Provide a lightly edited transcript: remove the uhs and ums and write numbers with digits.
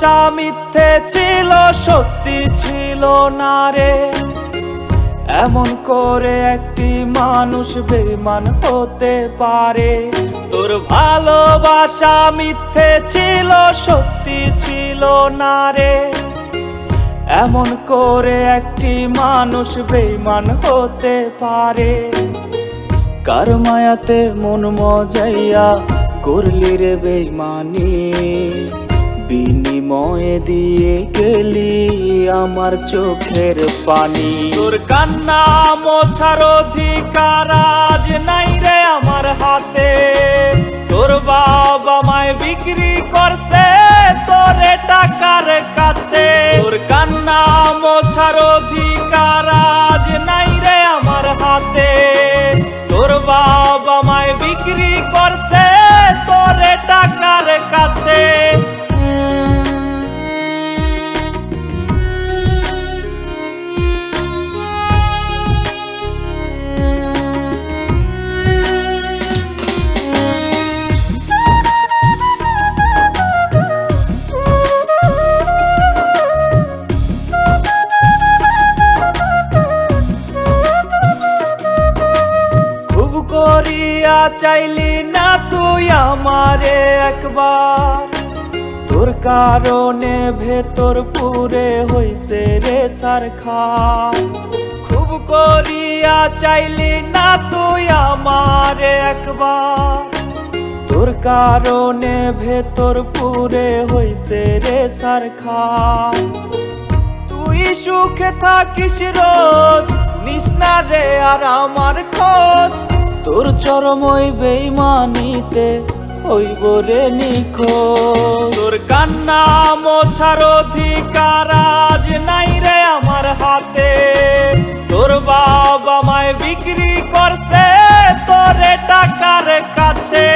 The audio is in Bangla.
ভালোবাসা মিথ্যে ছিল, সত্যি ছিল না রে। এমন করে একটি মানুষ বেঈমান হতে পারে? তোর ভালোবাসা মিথ্যে ছিল, সত্যি ছিল না রে। এমন করে একটি মানুষ বেঈমান হতে পারে? কার মায়াতে মন মজাইয়া করলি রে বেঈমানি, বিনিময়ে দিয়ে গেলি আমার চোখের পানি। তোর কান্না মোছার অধিকার আজ নাই রে আমার হাতে। তোর বাবা মায় বিক্রি করছে তোরে টাকার কাছে। তোর কান্না মোছার অধিকার আজ নাই রে আমার হাতে। তোর বাবা মায় বিক্রি করছে তোরে টাকার কাছে। করিয়া চাইলি না তুই আমারে একবার, তোর কারণে ভেতর পুরে হইছে রে সারখার। খুব করিয়া চাইলি না তুই আমারে একবার, তোর কারণে ভেতর পুরে হইছে রে সারখার। তুই সুখে থাকিস রোজ, নিস না রে আর আমার খোঁজ। তোর চরমই বেঈমানিতে হইব রে নিখোঁজ। তোর কান্না মোছার অধিকার আজ নাই রে আমার হাতে। তোর বাবা মায় বিক্রি করছে তোরে টাকার কাছে।